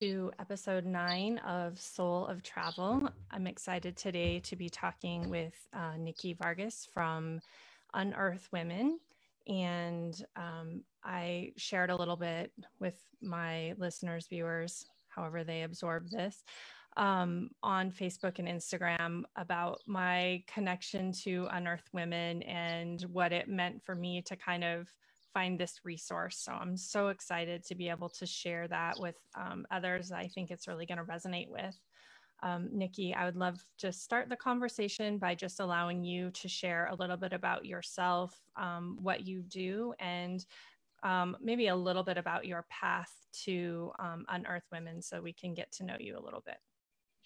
To episode 9 of Soul of Travel. I'm excited today to be talking with Nikki Vargas from Unearth Women. And I shared a little bit with my listeners, viewers, however they absorb this, on Facebook and Instagram about my connection to Unearth Women and what it meant for me to kind of find this resource. So I'm so excited to be able to share that with others. I think it's really going to resonate with. Nikki, I would love to start the conversation by just allowing you to share a little bit about yourself, what you do, and maybe a little bit about your path to Unearth Women so we can get to know you a little bit.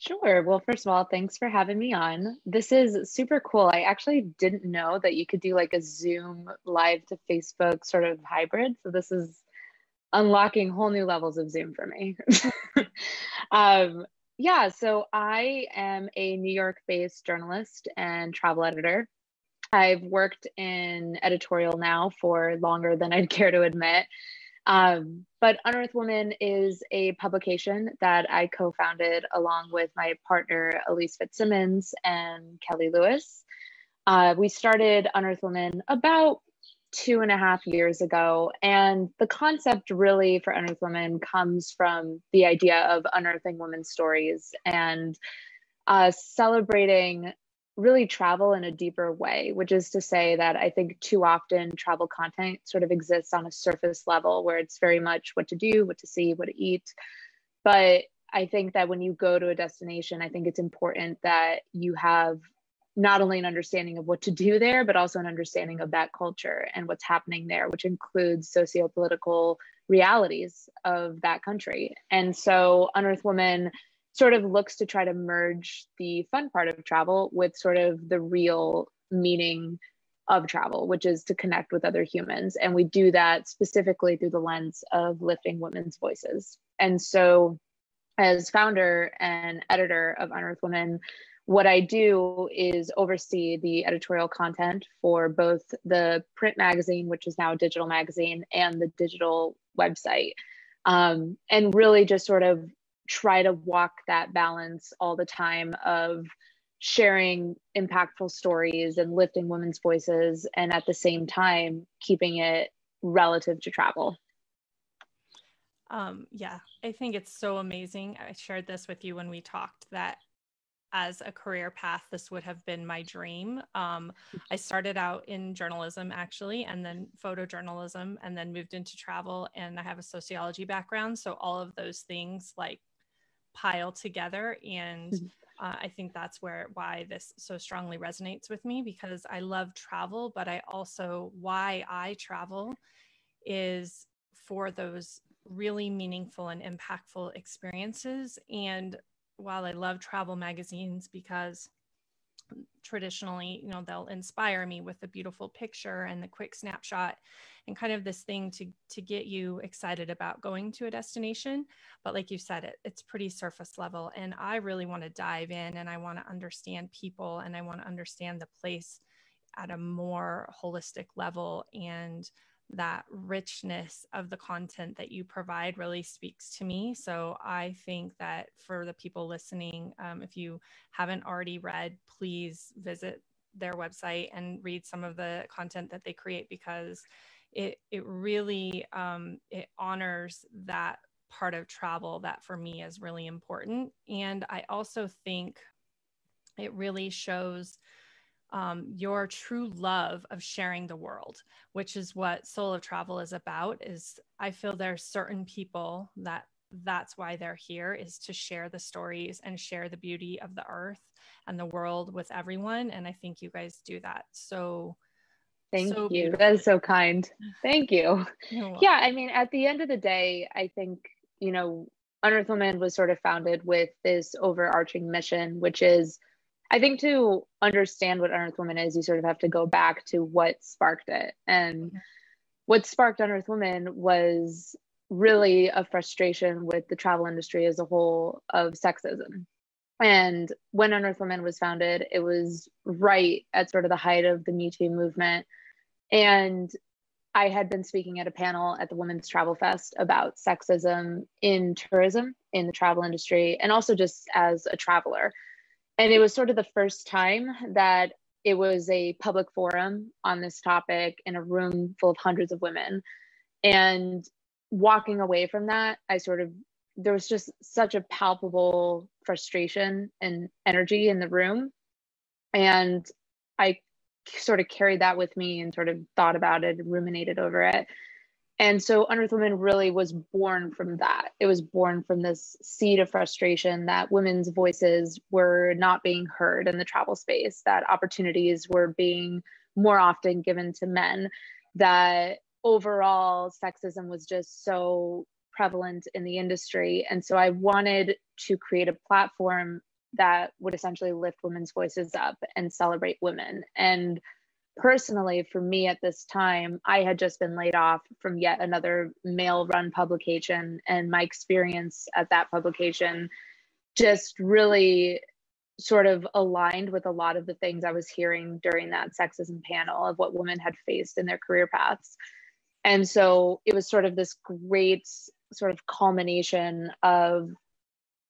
Sure. Well, first of all, thanks for having me on. This is super cool. I actually didn't know that you could do like a Zoom live to Facebook sort of hybrid. So this is unlocking whole new levels of Zoom for me. Yeah, so I am a New York-based journalist and travel editor. I've worked in editorial now for longer than I'd care to admit. But Unearth Women is a publication that I co-founded along with my partner, Elise Fitzsimmons and Kelly Lewis. We started Unearth Women about 2.5 years ago. And the concept really for Unearth Women comes from the idea of unearthing women's stories and celebrating really travel in a deeper way, which is to say that I think too often travel content sort of exists on a surface level where it's very much what to do, what to see, what to eat. But I think that when you go to a destination, I think it's important that you have not only an understanding of what to do there, but also an understanding of that culture and what's happening there, which includes socio-political realities of that country. And so Unearth Women sort of looks to try to merge the fun part of travel with sort of the real meaning of travel, which is to connect with other humans. And we do that specifically through the lens of lifting women's voices. And so as founder and editor of Unearth Women, what I do is oversee the editorial content for both the print magazine, which is now a digital magazine, and the digital website. And really just sort of try to walk that balance all the time of sharing impactful stories and lifting women's voices, and at the same time, keeping it relative to travel. Yeah, I think it's so amazing. I shared this with you when we talked that as a career path, this would have been my dream. I started out in journalism actually, and then photojournalism, and then moved into travel, and I have a sociology background. So all of those things like pile together. And I think that's why this so strongly resonates with me, because I love travel, but why I travel is for those really meaningful and impactful experiences. And while I love travel magazines because traditionally, they'll inspire me with the beautiful picture and the quick snapshot and kind of this thing to get you excited about going to a destination. But like you said, it's pretty surface level. And I really want to dive in, and I want to understand people, and I want to understand the place at a more holistic level. And that richness of the content that you provide really speaks to me. So I think that for the people listening, if you haven't already read, please visit their website and read some of the content that they create, because it really it honors that part of travel that for me is really important. And I also think it really shows your true love of sharing the world, which is what Soul of Travel is about. Is I feel there's certain people that's why they're here, is to share the stories and share the beauty of the earth and the world with everyone. And I think you guys do that. So thank you. That is so kind. Thank you. Yeah, I mean, at the end of the day, I think, Unearth Women was sort of founded with this overarching mission, which is, I think, to understand what Unearth Women is, you sort of have to go back to what sparked it. And what sparked Unearth Women was really a frustration with the travel industry as a whole of sexism. And when Unearth Women was founded, it was right at sort of the height of the Me Too movement. And I had been speaking at a panel at the Women's Travel Fest about sexism in tourism, in the travel industry, and also just as a traveler. And it was sort of the first time that it was a public forum on this topic in a room full of hundreds of women. And walking away from that, there was just such a palpable frustration and energy in the room. And I sort of carried that with me and sort of thought about it and ruminated over it. And so Unearth Women really was born from that. It was born from this seed of frustration that women's voices were not being heard in the travel space, that opportunities were being more often given to men, that overall sexism was just so prevalent in the industry. And so I wanted to create a platform that would essentially lift women's voices up and celebrate women. And personally, for me at this time, I had just been laid off from yet another male-run publication, and my experience at that publication just really sort of aligned with a lot of the things I was hearing during that sexism panel of what women had faced in their career paths. And so it was sort of this great sort of culmination of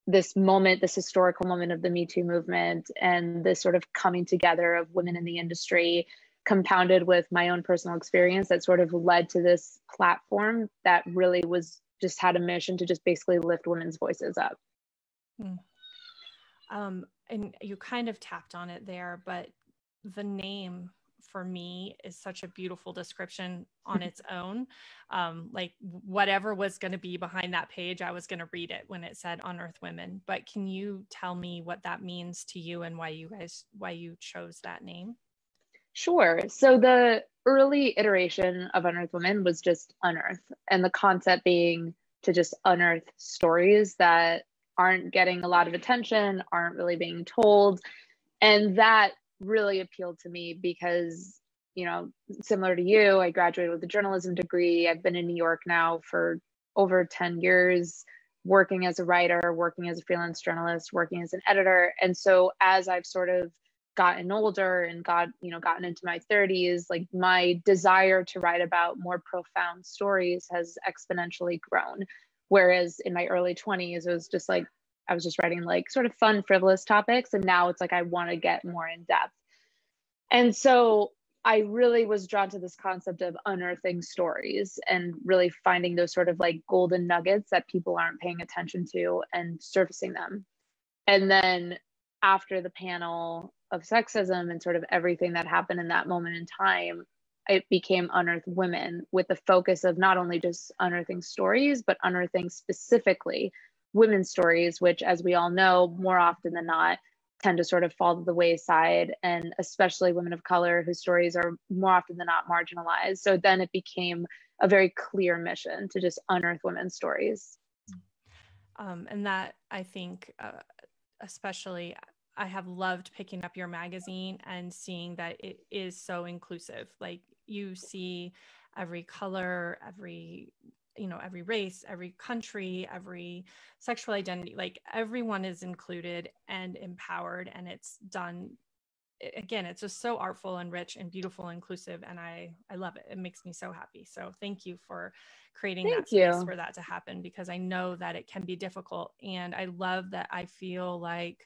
this moment, this historical moment of the Me Too movement, and this sort of coming together of women in the industry, compounded with my own personal experience, that sort of led to this platform that really was just had a mission to just basically lift women's voices up. And you kind of tapped on it there, but the name for me is such a beautiful description on its own. Like whatever was going to be behind that page, I was going to read it when it said Unearth Women. But can you tell me what that means to you and why you chose that name? Sure. So the early iteration of Unearth Women was just unearth, and the concept being to just unearth stories that aren't getting a lot of attention, aren't really being told. And that really appealed to me because, you know, similar to you, I graduated with a journalism degree. I've been in New York now for over 10 years, working as a writer, working as a freelance journalist, working as an editor. And so as I've sort of gotten older and gotten into my 30s, like my desire to write about more profound stories has exponentially grown. Whereas in my early 20s, it was just like, I was just writing like sort of fun, frivolous topics. And now it's like, I want to get more in depth. And so I really was drawn to this concept of unearthing stories and really finding those sort of like golden nuggets that people aren't paying attention to and surfacing them. And then after the panel of sexism and sort of everything that happened in that moment in time, it became Unearth Women, with the focus of not only just unearthing stories, but unearthing specifically women's stories, which, as we all know, more often than not, tend to sort of fall to the wayside, and especially women of color whose stories are more often than not marginalized. So then it became a very clear mission to just unearth women's stories. And that, I think, especially, I have loved picking up your magazine and seeing that it is so inclusive. Like you see every color, every race, every country, every sexual identity, like everyone is included and empowered. And it's done, again, it's just so artful and rich and beautiful and inclusive. And I love it. It makes me so happy. So thank you for creating that space for that to happen, because I know that it can be difficult. And I love that. I feel like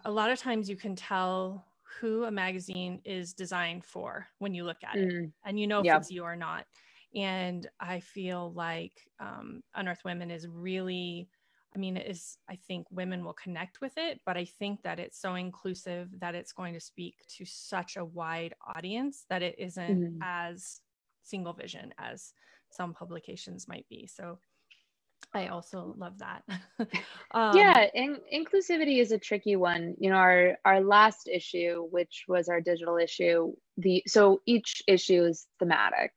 a lot of times you can tell who a magazine is designed for when you look at it, and you know if it's you or not. And I feel like Unearth Women is really, I think women will connect with it, but I think that it's so inclusive that it's going to speak to such a wide audience that it isn't as single vision as some publications might be. So I also love that. Inclusivity is a tricky one. You know, our last issue, which was our digital issue, so each issue is thematic,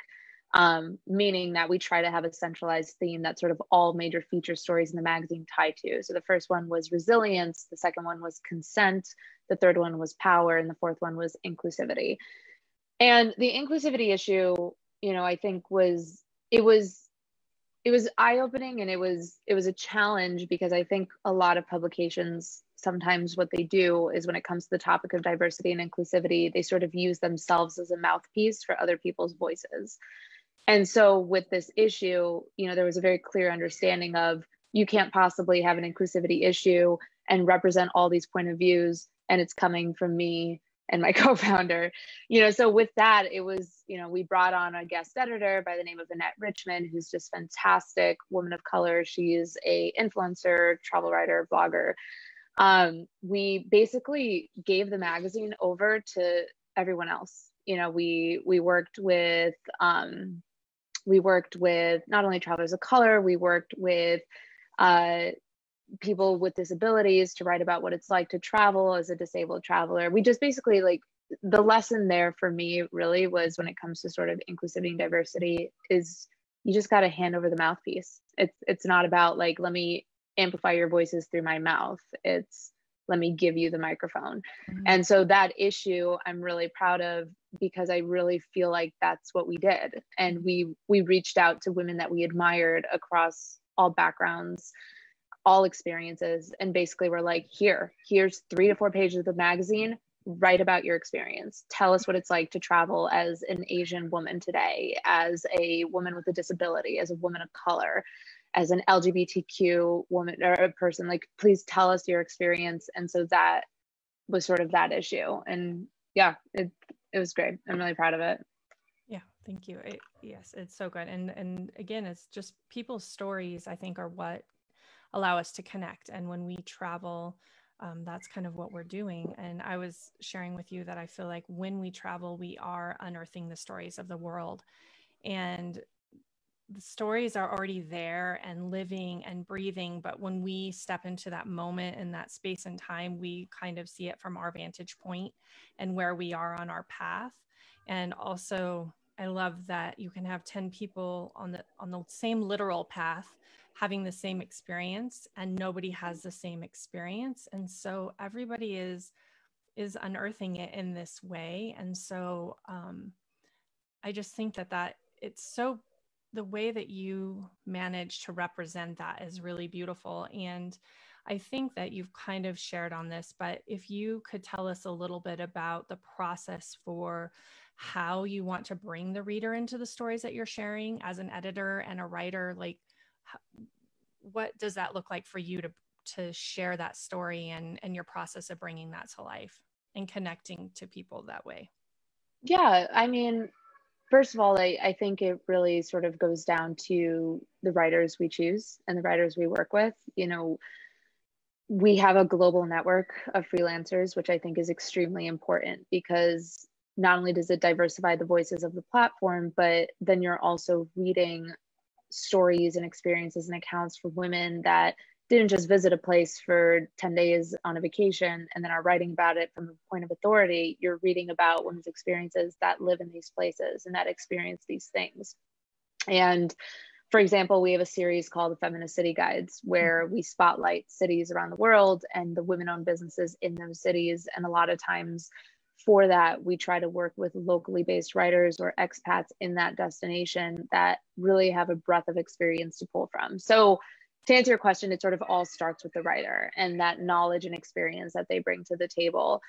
meaning that we try to have a centralized theme that sort of all major feature stories in the magazine tie to. So the first one was resilience, the second one was consent, the third one was power, and the fourth one was inclusivity. And the inclusivity issue, you know, I think it was eye-opening, and it was a challenge, because I think a lot of publications sometimes what they do is when it comes to the topic of diversity and inclusivity, they sort of use themselves as a mouthpiece for other people's voices. And so with this issue, you know, there was a very clear understanding of you can't possibly have an inclusivity issue and represent all these point of views, and it's coming from me and my co-founder, you know. So with that, it was, you know, we brought on a guest editor by the name of Annette Richmond, who's just fantastic woman of color. She's a influencer, travel writer, blogger. We basically gave the magazine over to everyone else. You know, we worked with not only travelers of color, we worked with people with disabilities to write about what it's like to travel as a disabled traveler. We just basically, like, the lesson there for me really was, when it comes to sort of inclusivity and diversity, is you just got to hand over the mouthpiece. It's not about like, let me amplify your voices through my mouth. It's let me give you the microphone. Mm-hmm. And so that issue I'm really proud of, because I really feel like that's what we did. And we reached out to women that we admired across all backgrounds, all experiences, and basically we're like, here's 3 to 4 pages of the magazine, write about your experience. Tell us what it's like to travel as an Asian woman today, as a woman with a disability, as a woman of color, as an LGBTQ woman or a person. Like, please tell us your experience. And so that was sort of that issue. And yeah, it was great. I'm really proud of it. Yeah, thank you. Yes, it's so good. And again, it's just people's stories, I think, are what allow us to connect. And when we travel, that's kind of what we're doing. And I was sharing with you that I feel like when we travel, we are unearthing the stories of the world. And the stories are already there and living and breathing. But when we step into that moment and that space and time, we kind of see it from our vantage point and where we are on our path. And also, I love that you can have 10 people on the same literal path having the same experience, and nobody has the same experience. And so everybody is unearthing it in this way. And so I just think that it's so, the way that you manage to represent that is really beautiful. And I think that you've kind of shared on this, but if you could tell us a little bit about the process for how you want to bring the reader into the stories that you're sharing as an editor and a writer, like, what does that look like for you to share that story and your process of bringing that to life and connecting to people that way? Yeah, I mean, first of all, I think it really sort of goes down to the writers we choose and the writers we work with. You know, we have a global network of freelancers, which I think is extremely important, because not only does it diversify the voices of the platform, but then you're also reading stories and experiences and accounts from women that didn't just visit a place for 10 days on a vacation and then are writing about it from a point of authority. You're reading about women's experiences that live in these places and that experience these things. And for example, we have a series called the Feminist City Guides, where we spotlight cities around the world and the women-owned businesses in those cities. And a lot of times for that, we try to work with locally based writers or expats in that destination that really have a breadth of experience to pull from. So to answer your question, it sort of all starts with the writer and that knowledge and experience that they bring to the table.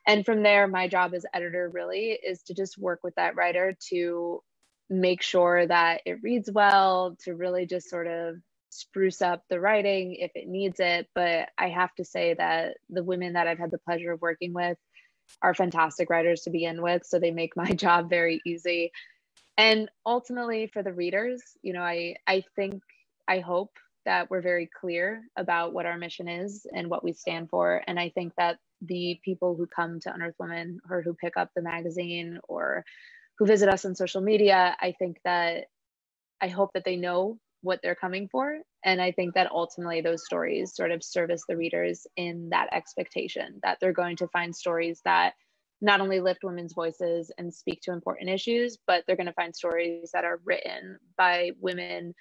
And from there, my job as editor really is to just work with that writer to make sure that it reads well, to really just sort of spruce up the writing if it needs it. But I have to say that the women that I've had the pleasure of working with are fantastic writers to begin with. So they make my job very easy. And ultimately for the readers, you know, I hope that we're very clear about what our mission is and what we stand for. And I think that the people who come to Unearth Women or who pick up the magazine or who visit us on social media, I hope that they know what they're coming for. And I think that ultimately those stories sort of service the readers in that expectation that they're going to find stories that not only lift women's voices and speak to important issues, but they're going to find stories that are written by women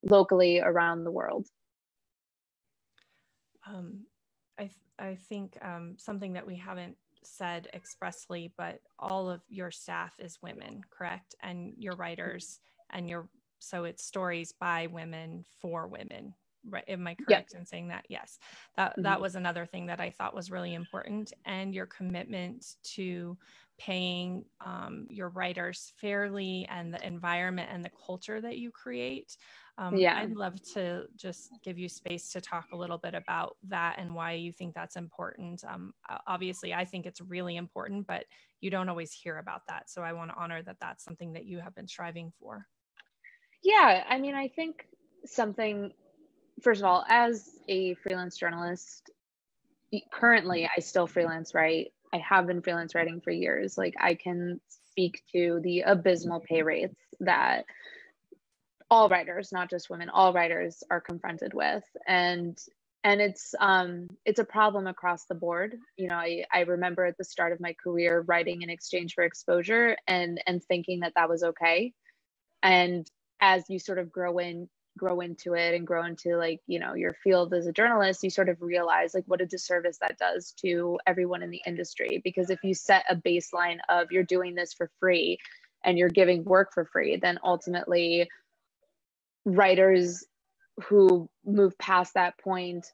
locally around the world. I think something that we haven't said expressly, but all of your staff is women, correct? And your writers and so it's stories by women for women, right? Am I Yep. correct in saying that? Yes. That was another thing that I thought was really important, and your commitment to paying your writers fairly, and the environment and the culture that you create. Yeah. I'd love to just give you space to talk a little bit about that and why you think that's important. Obviously, I think it's really important, but you don't always hear about that. So I want to honor that that's something that you have been striving for. Yeah. I mean, I think something, first of all, as a freelance journalist, currently I still freelance write. I have been freelance writing for years. Like, I can speak to the abysmal pay rates that all writers, not just women, all writers are confronted with. And it's a problem across the board. You know, I remember at the start of my career writing in exchange for exposure and thinking that that was okay. And as you sort of grow into it and grow into, like, you know, your field as a journalist, you sort of realize like what a disservice that does to everyone in the industry. Because if you set a baseline of you're doing this for free and you're giving work for free, then ultimately writers who move past that point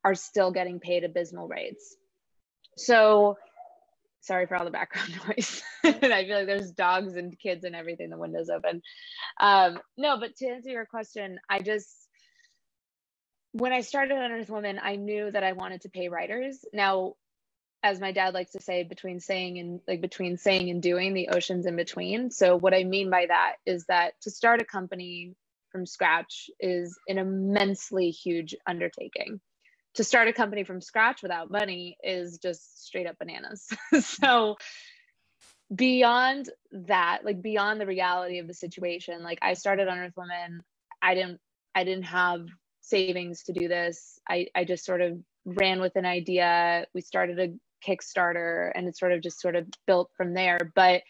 are still getting paid abysmal rates. So sorry for all the background noise. I feel like there's dogs and kids and everything, the window's open. No, but to answer your question, when I started Unearth Women, I knew that I wanted to pay writers. Now, as my dad likes to say, between saying and doing, the ocean's in between. So what I mean by that is that to start a company from scratch is an immensely huge undertaking. To start a company from scratch without money is just straight up bananas. So beyond that, like beyond the reality of the situation, like I started Unearth Women, I didn't have savings to do this. I just sort of ran with an idea. We started a Kickstarter and it sort of built from there. But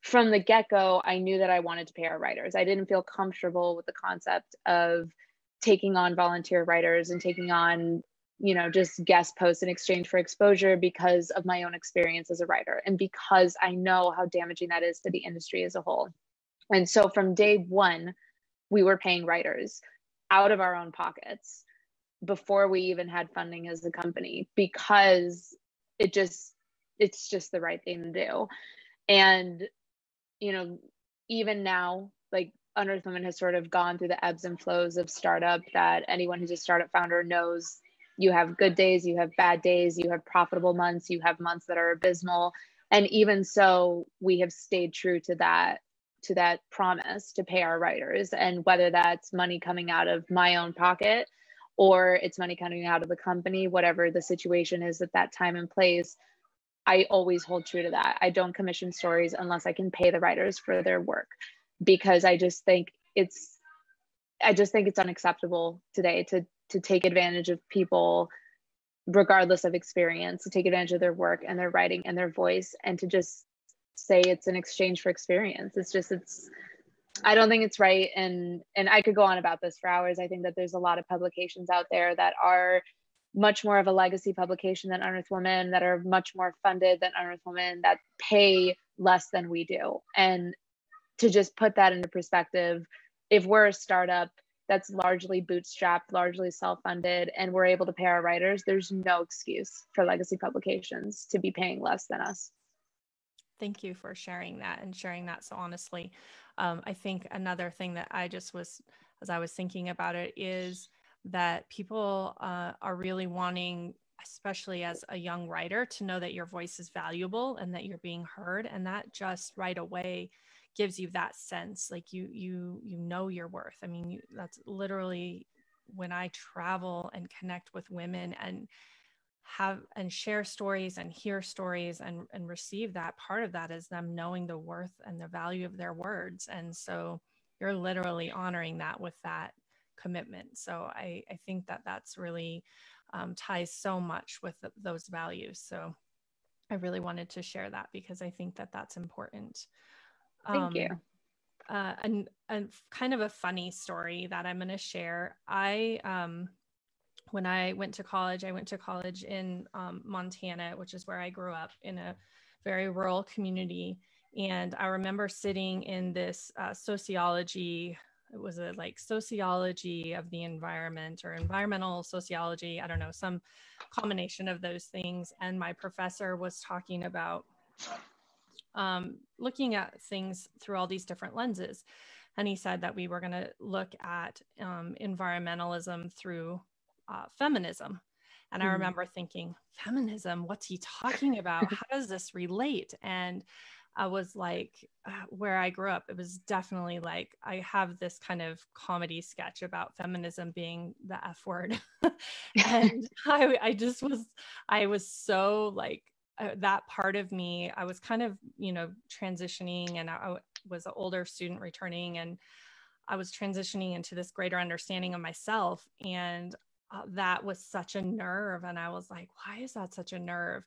from the get-go, I knew that I wanted to pay our writers. I didn't feel comfortable with the concept of taking on volunteer writers and taking on, you know, just guest posts in exchange for exposure because of my own experience as a writer and because I know how damaging that is to the industry as a whole. And so from day one, we were paying writers out of our own pockets before we even had funding as a company, because it's just the right thing to do. And, you know, even now, like Unearth Women has sort of gone through the ebbs and flows of startup that anyone who's a startup founder knows. You have good days, you have bad days, you have profitable months, you have months that are abysmal. And even so, we have stayed true to that promise to pay our writers. And whether that's money coming out of my own pocket or it's money coming out of the company, whatever the situation is at that time and place, I always hold true to that. I don't commission stories unless I can pay the writers for their work, because I just think it's unacceptable today to take advantage of people regardless of experience, to take advantage of their work and their writing and their voice, and to just say it's an exchange for experience. I don't think it's right. And I could go on about this for hours. I think that there's a lot of publications out there that are much more of a legacy publication than Unearth Women, that are much more funded than Unearth Women, that pay less than we do. And to just put that into perspective, if we're a startup that's largely bootstrapped, largely self-funded, and we're able to pay our writers, there's no excuse for legacy publications to be paying less than us. Thank you for sharing that and sharing that so honestly. I think another thing that as I was thinking about it, is that people are really wanting, especially as a young writer, to know that your voice is valuable and that you're being heard. And that just right away gives you that sense, like you know your worth. I mean, that's literally when I travel and connect with women and share stories and hear stories and receive that, part of that is them knowing the worth and the value of their words. And so you're literally honoring that with that commitment. So I think that that's really ties so much with those values. So I really wanted to share that because I think that that's important. Thank you. And kind of a funny story that I'm going to share. When I went to college in Montana, which is where I grew up, in a very rural community. And I remember sitting in this sociology it was a like sociology of the environment or environmental sociology. I don't know, some combination of those things. And my professor was talking about looking at things through all these different lenses. And he said that we were going to look at environmentalism through feminism. And I remember thinking, feminism, what's he talking about? How does this relate? And I was like, where I grew up, it was definitely like, I have this kind of comedy sketch about feminism being the F word. And I was so like, that part of me, I was kind of, you know, transitioning, and I was an older student returning, and I was transitioning into this greater understanding of myself. And that was such a nerve. And I was like, why is that such a nerve?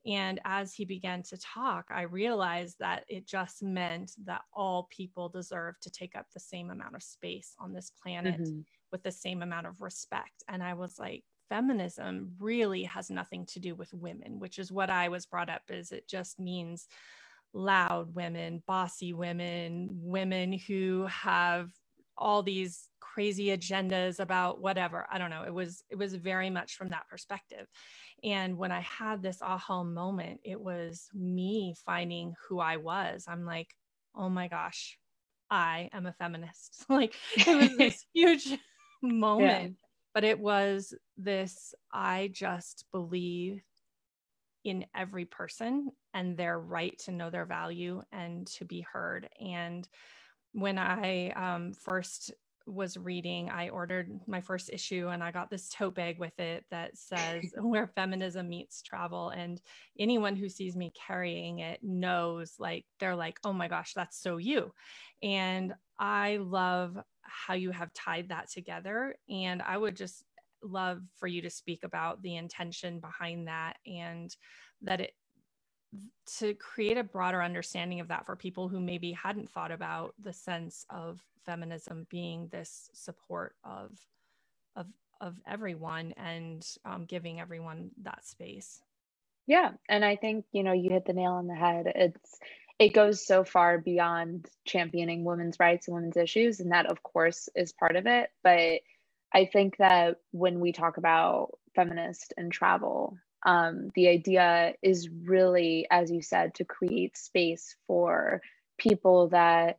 And as he began to talk, I realized that it just meant that all people deserve to take up the same amount of space on this planet with the same amount of respect. And I was like, feminism really has nothing to do with women, which is what I was brought up as. It just means loud women, bossy women, women who have all these crazy agendas about whatever. I don't know. It was very much from that perspective. And when I had this aha moment, it was me finding who I was. I'm like, oh my gosh, I am a feminist. Like, it was this huge moment, but it was this, I just believe in every person and their right to know their value and to be heard. And when I first was reading, I ordered my first issue, and I got this tote bag with it that says where feminism meets travel. And anyone who sees me carrying it knows, like, they're like, oh my gosh, that's so you. And I love how you have tied that together. And I would just love for you to speak about the intention behind that, and that it, to create a broader understanding of that for people who maybe hadn't thought about the sense of feminism being this support of everyone, and giving everyone that space. Yeah. And I think, you know, you hit the nail on the head. It goes so far beyond championing women's rights and women's issues. And that, of course, is part of it. But I think that when we talk about feminist and travel, the idea is really, as you said, to create space for people that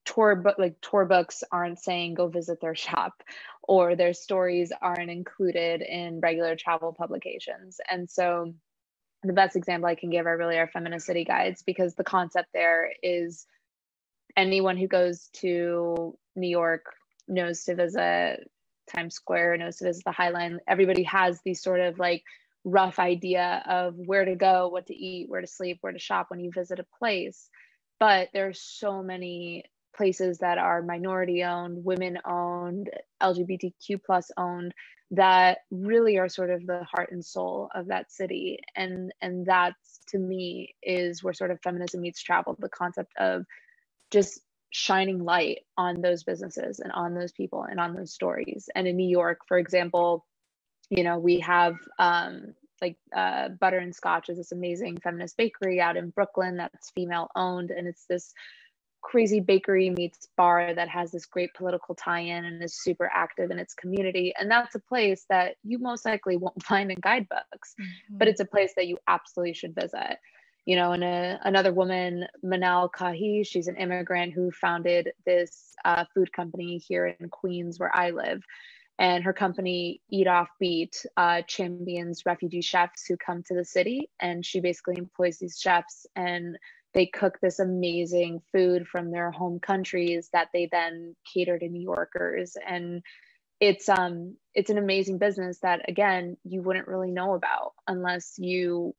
tour books aren't saying go visit their shop, or their stories aren't included in regular travel publications. And so the best example I can give are really our feminist city guides, because the concept there is anyone who goes to New York knows to visit Times Square, knows to visit the High Line. Everybody has these sort of like rough idea of where to go, what to eat, where to sleep, where to shop when you visit a place. But there's so many places that are minority owned, women owned, LGBTQ plus owned, that really are sort of the heart and soul of that city. And that's, to me, is where sort of feminism meets travel, the concept of just shining light on those businesses and on those people and on those stories. And in New York, for example, you know, we have Butter and Scotch is this amazing feminist bakery out in Brooklyn that's female owned. And it's this crazy bakery meets bar that has this great political tie-in and is super active in its community. And that's a place that you most likely won't find in guidebooks, but it's a place that you absolutely should visit. You know, and another woman, Manal Kahi, she's an immigrant who founded this food company here in Queens, where I live. And her company, Eat Off Beat, champions refugee chefs who come to the city. And she basically employs these chefs, and they cook this amazing food from their home countries that they then cater to New Yorkers. And it's an amazing business that, again, you wouldn't really know about unless you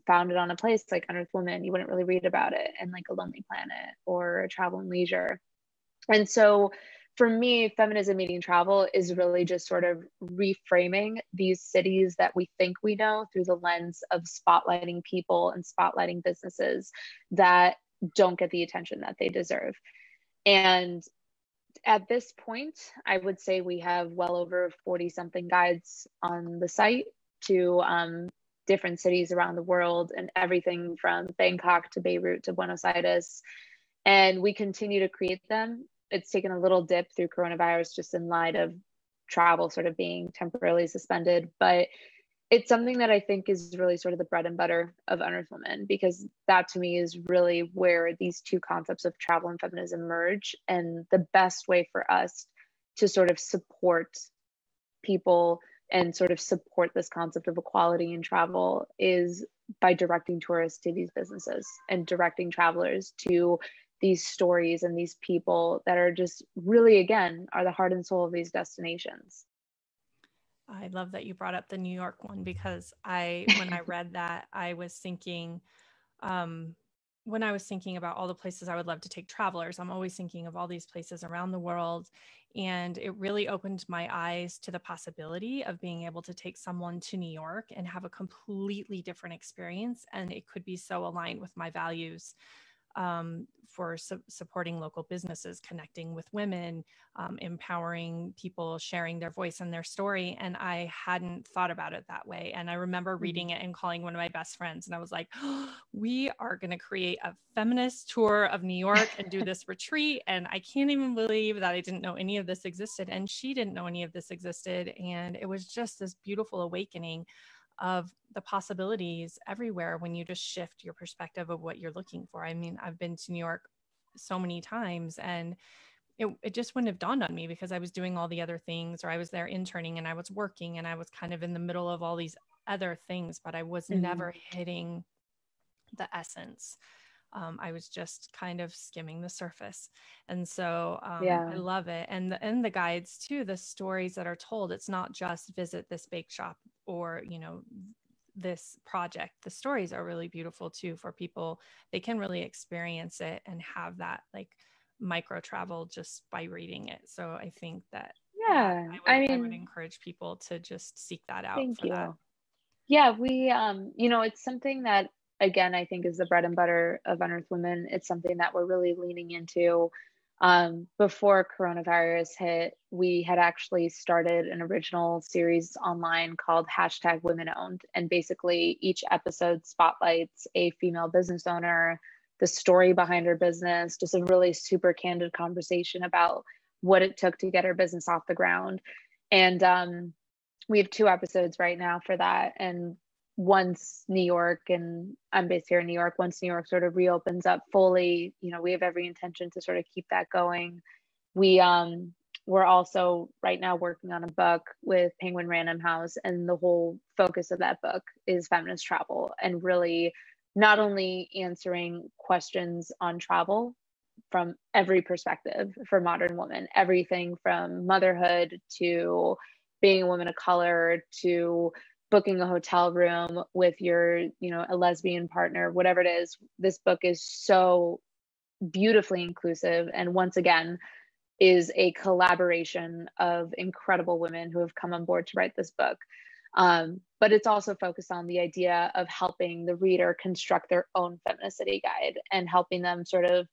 found it on a place like Unearth Women. You wouldn't really read about it in like a Lonely Planet or Travel and Leisure. And so for me, feminism meeting travel is really just sort of reframing these cities that we think we know through the lens of spotlighting people and spotlighting businesses that don't get the attention that they deserve. And at this point, I would say we have well over 40 something guides on the site to different cities around the world, and everything from Bangkok to Beirut to Buenos Aires. And we continue to create them. it's taken a little dip through coronavirus just in light of travel sort of being temporarily suspended. But it's something that I think is really sort of the bread and butter of Unearth Women, because that to me is really where these two concepts of travel and feminism merge. And the best way for us to sort of support people and sort of support this concept of equality in travel is by directing tourists to these businesses and directing travelers to these stories and these people that are just really, again, are the heart and soul of these destinations. I love that you brought up the New York one, because when I read that, I was thinking, when I was thinking about all the places I would love to take travelers, I'm always thinking of all these places around the world. And it really opened my eyes to the possibility of being able to take someone to New York and have a completely different experience. And it could be so aligned with my values, for supporting local businesses, connecting with women, empowering people, sharing their voice and their story. And I hadn't thought about it that way. And I remember reading it and calling one of my best friends. And I was like, oh, we are going to create a feminist tour of New York and do this retreat. And I can't even believe that I didn't know any of this existed. And she didn't know any of this existed. And it was just this beautiful awakening of the possibilities everywhere when you just shift your perspective of what you're looking for. I mean, I've been to New York so many times, and it just wouldn't have dawned on me because I was doing all the other things, or I was there interning and I was working and I was kind of in the middle of all these other things, but I was never hitting the essence. I was just kind of skimming the surface. And so I love it. And the guides too, the stories that are told, it's not just visit this bake shop or, this project. The stories are really beautiful too for people. They can really experience it and have that like micro travel just by reading it. So I think that I would encourage people to just seek that out. Thank you. That. Yeah, we, it's something that, again, I think is the bread and butter of Unearth Women. It's something that we're really leaning into. Before coronavirus hit, we had actually started an original series online called #WomenOwned. And basically each episode spotlights a female business owner, the story behind her business, just a really super candid conversation about what it took to get her business off the ground. And we have 2 episodes right now for that. And once New York, and I'm based here in New York, once New York sort of reopens up fully, we have every intention to sort of keep that going. We're also right now working on a book with Penguin Random House, and the whole focus of that book is feminist travel, and really not only answering questions on travel from every perspective for modern women, everything from motherhood to being a woman of color to booking a hotel room with your, a lesbian partner, whatever it is. This book is so beautifully inclusive. And once again, is a collaboration of incredible women who have come on board to write this book. But it's also focused on the idea of helping the reader construct their own feminicity guide and helping them sort of,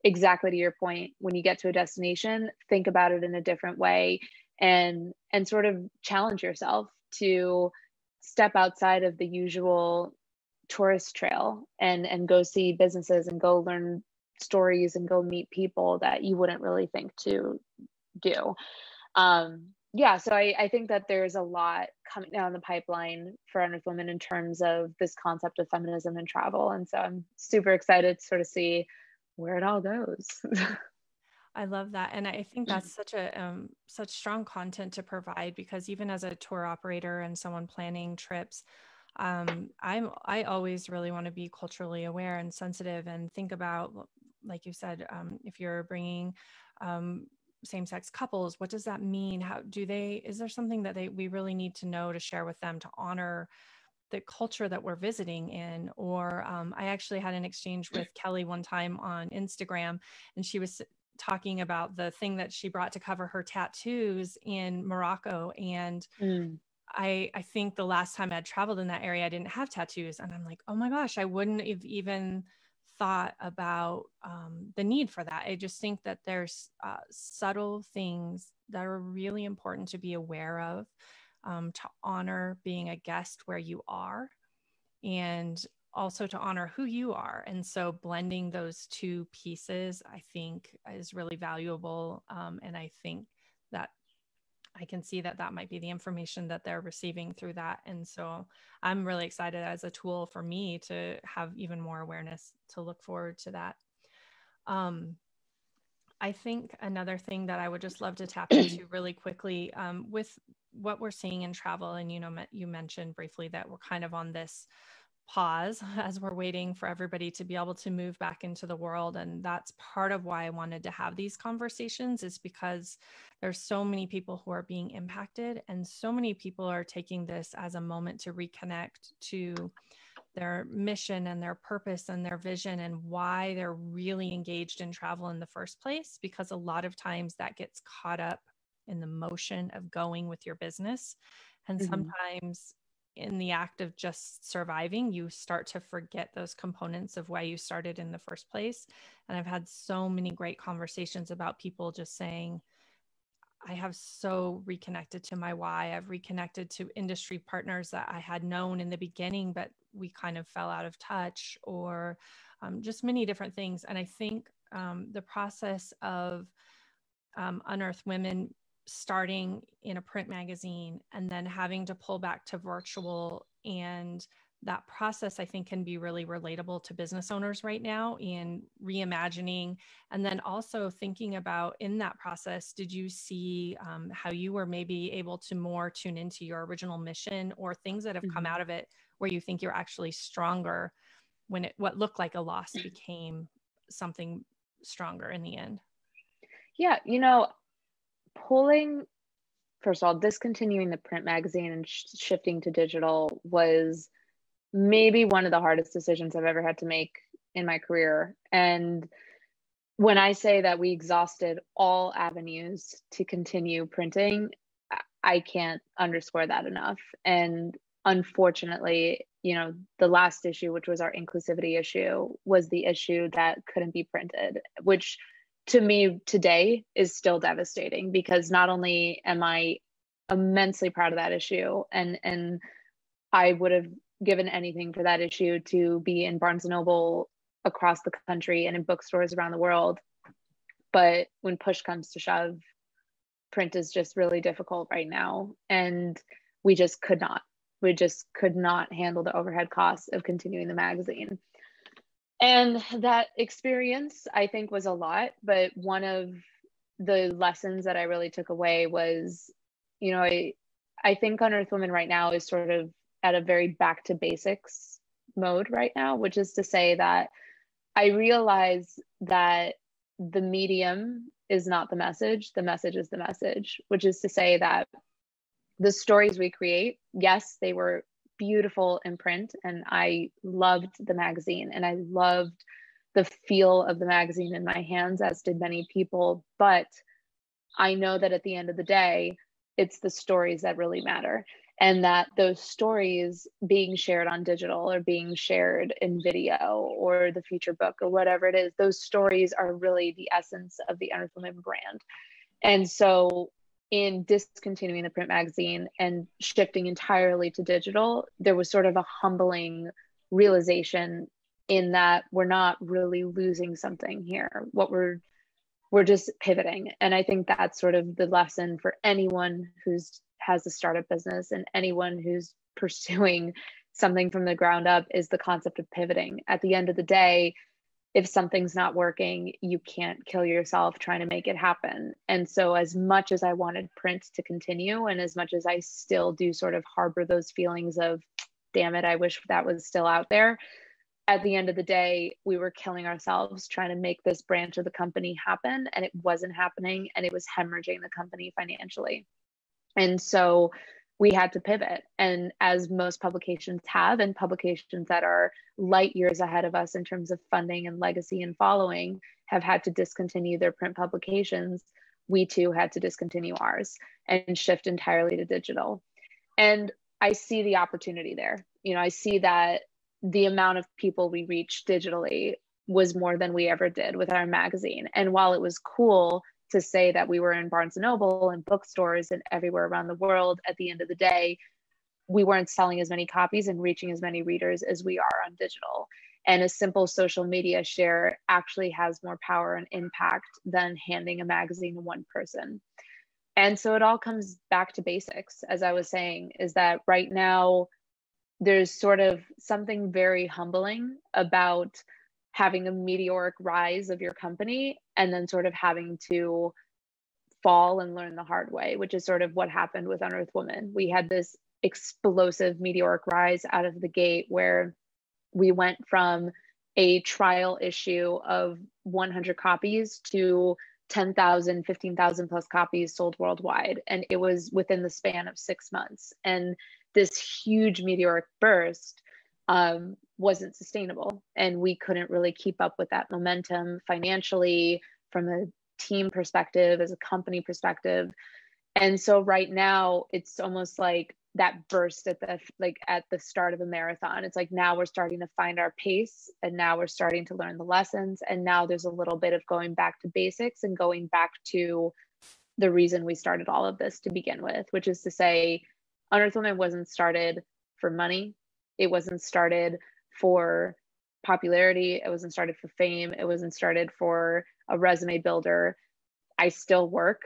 exactly to your point, when you get to a destination, think about it in a different way and sort of challenge yourself to step outside of the usual tourist trail and go see businesses and go learn stories and go meet people that you wouldn't really think to do. So I think that there's a lot coming down the pipeline for Unearth Women in terms of this concept of feminism and travel. And so I'm super excited to sort of see where it all goes. I love that. And I think that's such strong content to provide, because even as a tour operator and someone planning trips, I always really want to be culturally aware and sensitive and think about, like you said, if you're bringing same-sex couples, what does that mean? Is there something that we really need to know to share with them to honor the culture that we're visiting in? Or I actually had an exchange with Kelly one time on Instagram, and she was talking about the thing that she brought to cover her tattoos in Morocco. And I think the last time I'd traveled in that area, I didn't have tattoos. And I'm like, oh my gosh, I wouldn't have even thought about the need for that. I just think that there's subtle things that are really important to be aware of, to honor being a guest where you are, and also to honor who you are. And so blending those two pieces, I think, is really valuable. And I think that I can see that that might be the information that they're receiving through that. And so I'm really excited as a tool for me to have even more awareness to look forward to that. I think another thing that I would just love to tap into really quickly, with what we're seeing in travel, and you mentioned briefly that we're kind of on this pause as we're waiting for everybody to be able to move back into the world. And that's part of why I wanted to have these conversations, is because there's so many people who are being impacted, and so many people are taking this as a moment to reconnect to their mission and their purpose and their vision and why they're really engaged in travel in the first place. Because a lot of times that gets caught up in the motion of going with your business. And sometimes in the act of just surviving, you start to forget those components of why you started in the first place. And I've had so many great conversations about people just saying, I have so reconnected to my why. I've reconnected to industry partners that I had known in the beginning, but we kind of fell out of touch, or just many different things. And I think the process of Unearth Women starting in a print magazine and then having to pull back to virtual, and that process I think can be really relatable to business owners right now in reimagining. And then also thinking about, in that process, did you see how you were maybe able to more tune into your original mission, or things that have come out of it where you think you're actually stronger when what looked like a loss became something stronger in the end? Yeah, first of all, discontinuing the print magazine and shifting to digital was maybe one of the hardest decisions I've ever had to make in my career. And when I say that we exhausted all avenues to continue printing, I can't underscore that enough. And unfortunately, the last issue, which was our inclusivity issue, was the issue that couldn't be printed, which to me today is still devastating, because not only am I immensely proud of that issue, and I would have given anything for that issue to be in Barnes & Noble across the country and in bookstores around the world. But when push comes to shove, print is just really difficult right now. And we just could not handle the overhead costs of continuing the magazine. And that experience, I think, was a lot. But one of the lessons that I really took away was, I think Unearth Women right now is sort of at a very back to basics mode right now, which is to say that I realize that the medium is not the message is the message, which is to say that the stories we create, yes, they were beautiful in print, and I loved the magazine and I loved the feel of the magazine in my hands, as did many people. But I know that at the end of the day, it's the stories that really matter, and that those stories being shared on digital or being shared in video or the feature book or whatever it is, those stories are really the essence of the Unearth Women brand. And so in discontinuing the print magazine and shifting entirely to digital, there was sort of a humbling realization in that we're not really losing something here. We're just pivoting. And I think that's sort of the lesson for anyone has a startup business and anyone who's pursuing something from the ground up, is the concept of pivoting. At the end of the day, if something's not working, you can't kill yourself trying to make it happen. And so as much as I wanted print to continue, and as much as I still do sort of harbor those feelings of, damn it, I wish that was still out there, at the end of the day, we were killing ourselves trying to make this branch of the company happen, and it wasn't happening, and it was hemorrhaging the company financially. And so we had to pivot. And as most publications have, and publications that are light years ahead of us in terms of funding and legacy and following have had to discontinue their print publications, we too had to discontinue ours and shift entirely to digital. And I see the opportunity there. I see that the amount of people we reached digitally was more than we ever did with our magazine. And while it was cool to say that we were in Barnes & Noble and bookstores and everywhere around the world, at the end of the day, we weren't selling as many copies and reaching as many readers as we are on digital. And a simple social media share actually has more power and impact than handing a magazine to one person. And so it all comes back to basics, as I was saying, is that right now there's sort of something very humbling about having a meteoric rise of your company and then sort of having to fall and learn the hard way, which is sort of what happened with Unearth Women. We had this explosive meteoric rise out of the gate where we went from a trial issue of 100 copies to 10,000, 15,000 plus copies sold worldwide. And it was within the span of 6 months. And this huge meteoric burst wasn't sustainable. And we couldn't really keep up with that momentum financially, from a team perspective, as a company perspective. And so right now it's almost like that burst at the start of a marathon. It's like, now we're starting to find our pace, and now we're starting to learn the lessons. And now there's a little bit of going back to basics and going back to the reason we started all of this to begin with, which is to say, Unearth Women wasn't started for money. It wasn't started for popularity. It wasn't started for fame. It wasn't started for a resume builder. I still work.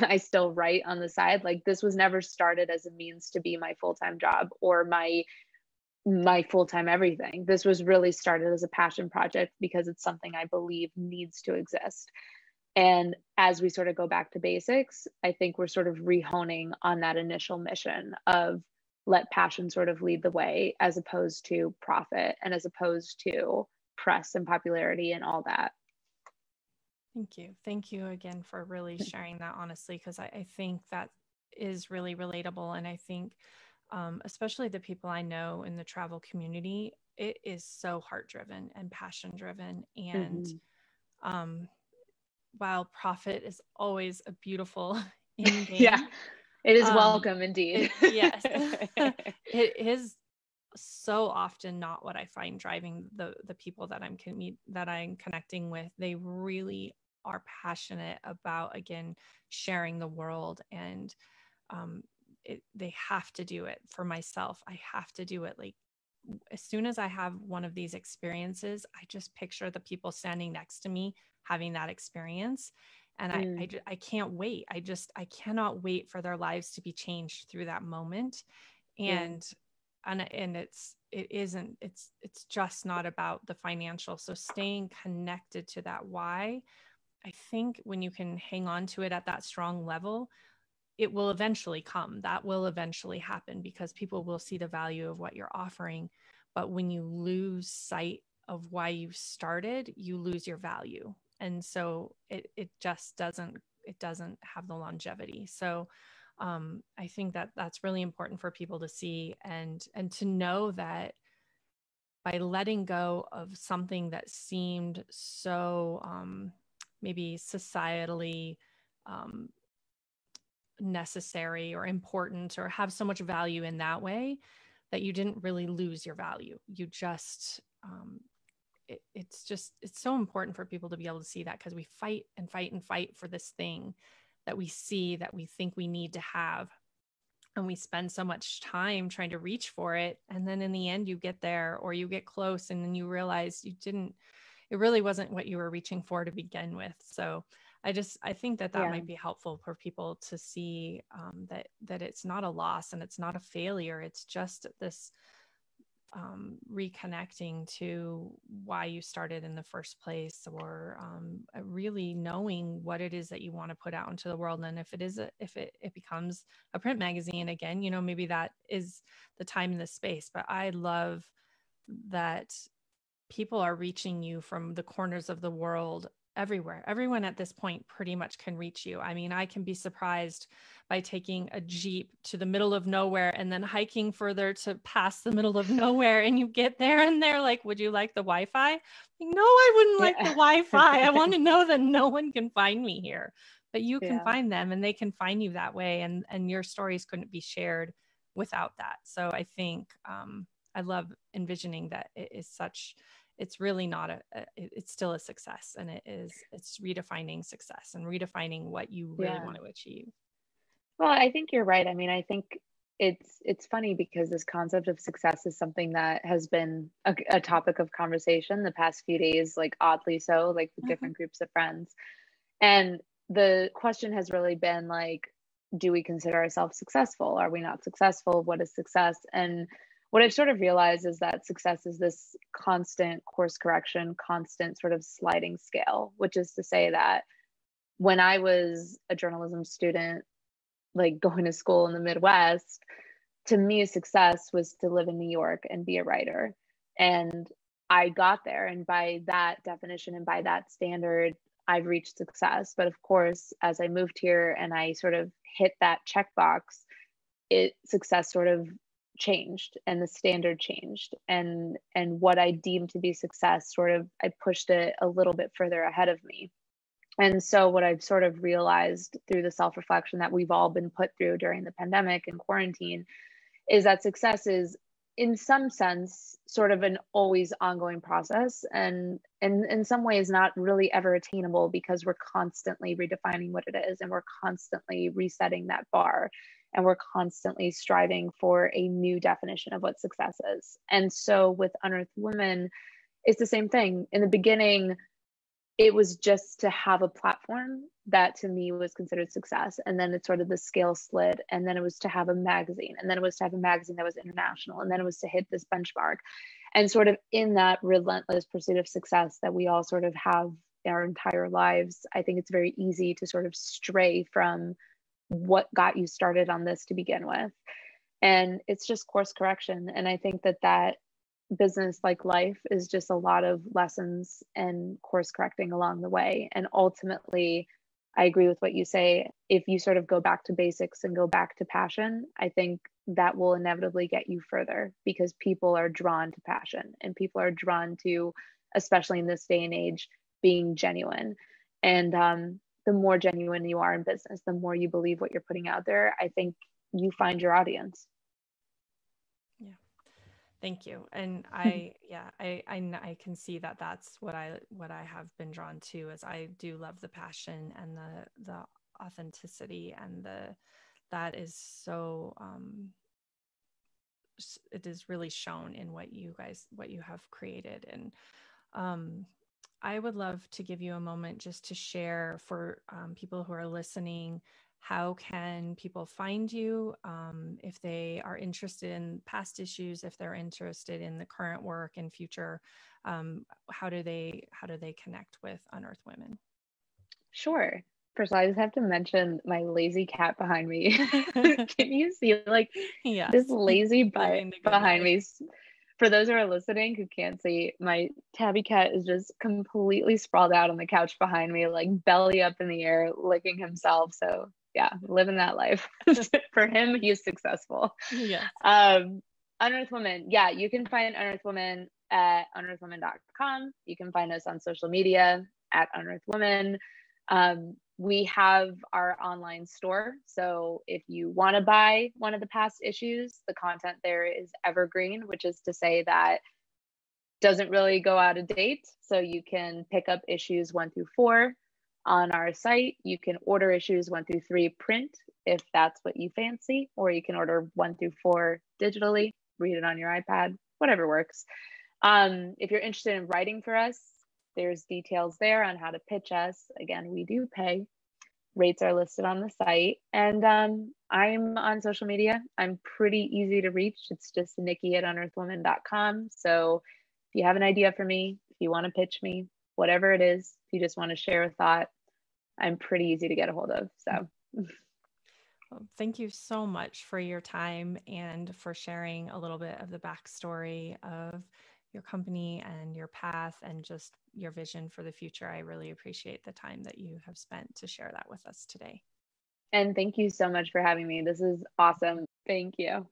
I still write on the side. Like, this was never started as a means to be my full-time job or my full-time everything. This was really started as a passion project because it's something I believe needs to exist. And as we sort of go back to basics, I think we're sort of rehoning on that initial mission of let passion sort of lead the way, as opposed to profit and as opposed to press and popularity and all that. Thank you. Thank you again for really sharing that honestly, because I think that is really relatable. And I think especially the people I know in the travel community, it is so heart driven and passion driven. And while profit is always a beautiful end game. Yeah, it is welcome indeed. Yes. It is so often not what I find driving the people that I'm connecting with. They really are passionate about, again, sharing the world, and they have to do it. For myself, I have to do it. Like, as soon as I have one of these experiences, I just picture the people standing next to me having that experience. And I can't wait. I cannot wait for their lives to be changed through that moment. And it's just not about the financial. So staying connected to that why, I think when you can hang on to it at that strong level, it will eventually come. That will eventually happen, because people will see the value of what you're offering. But when you lose sight of why you started, you lose your value. And so it just doesn't have the longevity. So I think that that's really important for people to see, and to know that by letting go of something that seemed so maybe societally necessary or important, or have so much value in that way, that you didn't really lose your value. You just it's so important for people to be able to see that, because we fight and fight and fight for this thing that we see, that we think we need to have. And we spend so much time trying to reach for it. And then in the end, you get there, or you get close, and then you realize it really wasn't what you were reaching for to begin with. So I think that might be helpful for people to see that it's not a loss and it's not a failure. It's just this reconnecting to why you started in the first place, or really knowing what it is that you want to put out into the world. And if it becomes a print magazine again, maybe that is the time and the space. But I love that people are reaching you from the corners of the world, everywhere. Everyone at this point pretty much can reach you. I mean, I can be surprised by taking a Jeep to the middle of nowhere and then hiking further to past the middle of nowhere. And you get there and they're like, would you like the Wi-Fi? Like, no, I wouldn't like the Wi-Fi. I want to know that no one can find me here, but you can find them, and they can find you that way. And your stories couldn't be shared without that. So I think I love envisioning that it's really not it's still a success, and it's redefining success and redefining what you really want to achieve. Well, I think you're right. I mean, I think it's funny because this concept of success is something that has been a topic of conversation the past few days, like oddly so, like with different groups of friends. And the question has really been like, do we consider ourselves successful? Are we not successful? What is success? And what I've sort of realized is that success is this constant course correction, constant sort of sliding scale, which is to say that when I was a journalism student, like going to school in the Midwest, to me, success was to live in New York and be a writer. And I got there. And by that definition and by that standard, I've reached success. But of course, as I moved here and I sort of hit that checkbox, success sort of changed and the standard changed. And what I deemed to be success, sort of, I pushed it a little bit further ahead of me. And so what I've sort of realized through the self-reflection that we've all been put through during the pandemic and quarantine is that success is, in some sense, sort of an always ongoing process, and in some ways not really ever attainable, because we're constantly redefining what it is, and we're constantly resetting that bar, and we're constantly striving for a new definition of what success is. And so with Unearth Women, it's the same thing. In the beginning, it was just to have a platform that to me was considered success. And then it's sort of the scale slid. And then it was to have a magazine. And then it was to have a magazine that was international. And then it was to hit this benchmark. And sort of in that relentless pursuit of success that we all sort of have our entire lives, I think it's very easy to sort of stray from what got you started on this to begin with. And it's just course correction. And I think that business, like life, is just a lot of lessons and course correcting along the way. And ultimately, I agree with what you say. If you sort of go back to basics and go back to passion, I think that will inevitably get you further, because people are drawn to passion, and people are drawn to, especially in this day and age, being genuine. And the more genuine you are in business, the more you believe what you're putting out there, I think you find your audience. Thank you. And I can see that that's what I have been drawn to, is I do love the passion and the authenticity, and that is so, it is really shown in what you have created. And I would love to give you a moment just to share for people who are listening, how can people find you if they are interested in past issues, if they're interested in the current work and future? How do they connect with Unearth Women? Sure. First of all, I just have to mention my lazy cat behind me. Can you see like this lazy butt behind me? For those who are listening who can't see, my tabby cat is just completely sprawled out on the couch behind me, like belly up in the air, licking himself. So yeah, living that life. For him, he's successful. Yeah. Unearth Women. Yeah, you can find Unearth Women at unearthwomen.com. You can find us on social media at Unearth Women. We have our online store. So if you want to buy one of the past issues, the content there is evergreen, which is to say that doesn't really go out of date. So you can pick up issues 1 through 4 on our site. You can order issues 1 through 3 print if that's what you fancy, or you can order 1 through 4 digitally, read it on your iPad, whatever works. If you're interested in writing for us, there's details there on how to pitch us. Again, we do pay. Rates are listed on the site. And I'm on social media. I'm pretty easy to reach. It's just Nikki at unearthwomen.com. So if you have an idea for me, if you want to pitch me, whatever it is, if you just want to share a thought, I'm pretty easy to get a hold of. So well, thank you so much for your time and for sharing a little bit of the backstory of your company and your path and just your vision for the future. I really appreciate the time that you have spent to share that with us today. And thank you so much for having me. This is awesome. Thank you.